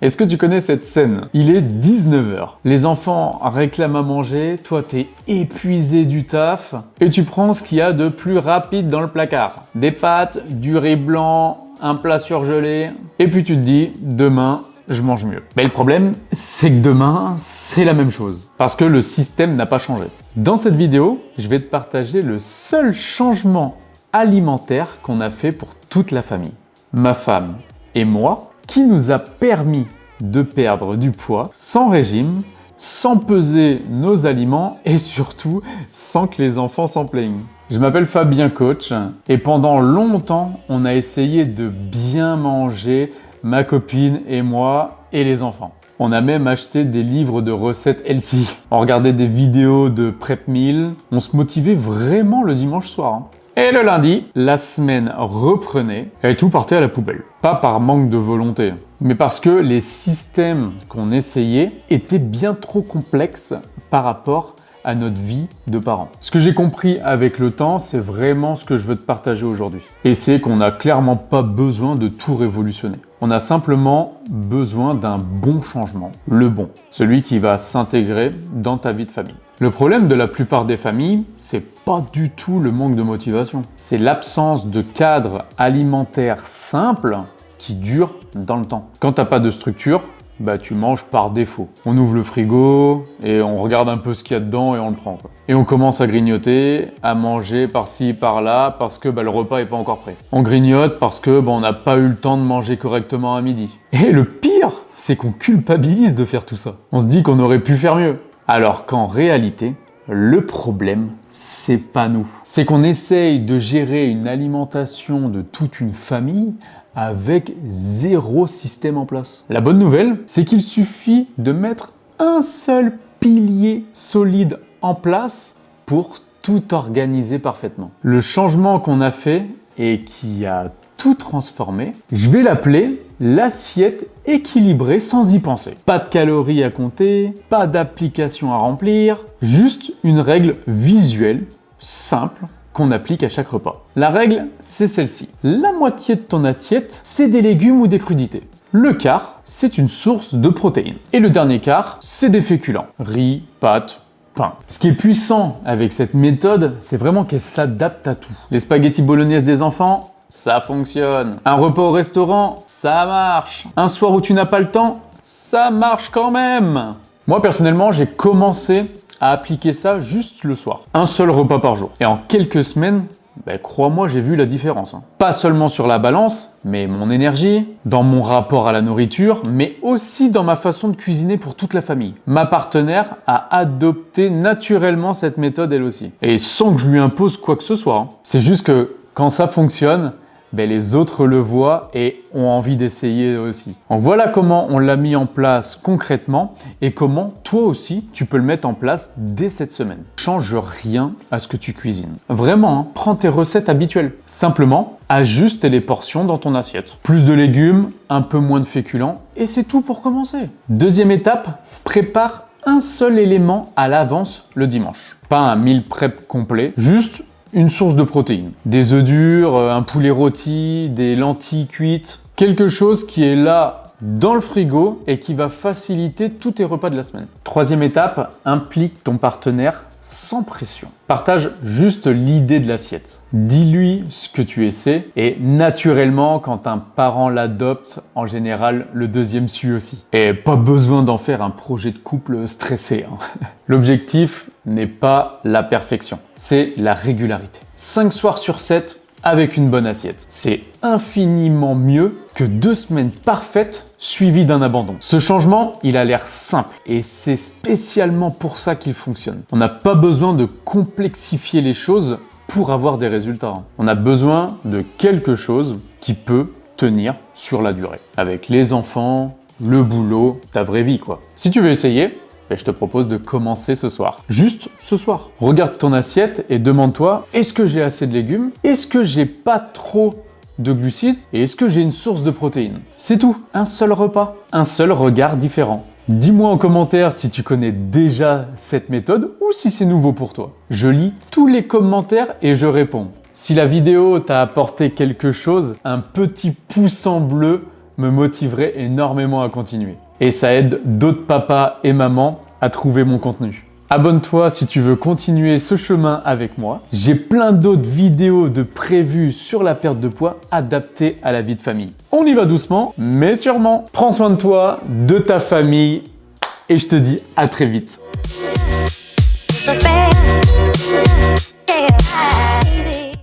Est-ce que tu connais cette scène? Il est 19 h. Les enfants réclament à manger, toi t'es épuisé du taf et tu prends ce qu'il y a de plus rapide dans le placard. Des pâtes, du riz blanc, un plat surgelé et puis tu te dis demain je mange mieux. Mais le problème, c'est que demain, c'est la même chose. Parce que le système n'a pas changé. Dans cette vidéo, je vais te partager le seul changement alimentaire qu'on a fait pour toute la famille. Ma femme et moi, qui nous a permis de perdre du poids sans régime, sans peser nos aliments et surtout sans que les enfants s'en plaignent. Je m'appelle Fabien Coach et pendant longtemps, on a essayé de bien manger, ma copine et moi et les enfants. On a même acheté des livres de recettes healthy. On regardait des vidéos de prep meal. On se motivait vraiment le dimanche soir. Et le lundi, la semaine reprenait et tout partait à la poubelle. Pas par manque de volonté, mais parce que les systèmes qu'on essayait étaient bien trop complexes par rapport à notre vie de parents. Ce que j'ai compris avec le temps, c'est vraiment ce que je veux te partager aujourd'hui. Et c'est qu'on n'a clairement pas besoin de tout révolutionner. On a simplement besoin d'un bon changement, le bon, celui qui va s'intégrer dans ta vie de famille. Le problème de la plupart des familles, c'est pas du tout le manque de motivation. C'est l'absence de cadre alimentaire simple qui dure dans le temps. Quand t'as pas de structure, tu manges par défaut. On ouvre le frigo et on regarde un peu ce qu'il y a dedans et on le prend. Et on commence à grignoter, à manger par-ci, par-là, parce que le repas n'est pas encore prêt. On grignote parce que on n'a pas eu le temps de manger correctement à midi. Et le pire, c'est qu'on culpabilise de faire tout ça. On se dit qu'on aurait pu faire mieux. Alors qu'en réalité, le problème, c'est pas nous. C'est qu'on essaye de gérer une alimentation de toute une famille avec zéro système en place. La bonne nouvelle, c'est qu'il suffit de mettre un seul pilier solide en place pour tout organiser parfaitement. Le changement qu'on a fait et qui a tout transformé, je vais l'appeler l'assiette équilibrée sans y penser. Pas de calories à compter, pas d'application à remplir, juste une règle visuelle, simple, qu'on applique à chaque repas. La règle, c'est celle-ci. La moitié de ton assiette, c'est des légumes ou des crudités. Le quart, c'est une source de protéines. Et le dernier quart, c'est des féculents. Riz, pâtes, pain. Ce qui est puissant avec cette méthode, c'est vraiment qu'elle s'adapte à tout. Les spaghettis bolognaises des enfants, ça fonctionne. Un repas au restaurant, ça marche. Un soir où tu n'as pas le temps, ça marche quand même. Moi, personnellement, j'ai commencé à appliquer ça juste le soir. Un seul repas par jour. Et en quelques semaines, crois-moi, j'ai vu la différence. Pas seulement sur la balance, mais mon énergie, dans mon rapport à la nourriture, mais aussi dans ma façon de cuisiner pour toute la famille. Ma partenaire a adopté naturellement cette méthode elle aussi. Et sans que je lui impose quoi que ce soit. C'est juste que quand ça fonctionne, les autres le voient et ont envie d'essayer aussi. Donc voilà comment on l'a mis en place concrètement et comment toi aussi tu peux le mettre en place dès cette semaine. Change rien à ce que tu cuisines. Vraiment, prends tes recettes habituelles. Simplement, ajuste les portions dans ton assiette. Plus de légumes, un peu moins de féculents et c'est tout pour commencer. Deuxième étape, prépare un seul élément à l'avance le dimanche. Pas un meal prep complet, juste une source de protéines. Des œufs durs, un poulet rôti, des lentilles cuites. Quelque chose qui est là dans le frigo et qui va faciliter tous tes repas de la semaine. Troisième étape, implique ton partenaire sans pression. Partage juste l'idée de l'assiette. Dis-lui ce que tu essaies et naturellement, quand un parent l'adopte, en général, le deuxième suit aussi. Et pas besoin d'en faire un projet de couple stressé. L'objectif n'est pas la perfection, c'est la régularité. 5 soirs sur 7 avec une bonne assiette. C'est infiniment mieux que 2 semaines parfaites suivies d'un abandon. Ce changement, il a l'air simple et c'est spécialement pour ça qu'il fonctionne. On n'a pas besoin de complexifier les choses pour avoir des résultats. On a besoin de quelque chose qui peut tenir sur la durée. Avec les enfants, le boulot, ta vraie vie quoi. Si tu veux essayer, je te propose de commencer ce soir. Juste ce soir. Regarde ton assiette et demande-toi, est-ce que j'ai assez de légumes? Est-ce que j'ai pas trop de glucides? Et est-ce que j'ai une source de protéines? C'est tout. Un seul repas. Un seul regard différent. Dis-moi en commentaire si tu connais déjà cette méthode ou si c'est nouveau pour toi. Je lis tous les commentaires et je réponds. Si la vidéo t'a apporté quelque chose, un petit pouce en bleu me motiverait énormément à continuer. Et ça aide d'autres papas et mamans à trouver mon contenu. Abonne-toi si tu veux continuer ce chemin avec moi. J'ai plein d'autres vidéos de prévues sur la perte de poids adaptées à la vie de famille. On y va doucement, mais sûrement. Prends soin de toi, de ta famille, et je te dis à très vite.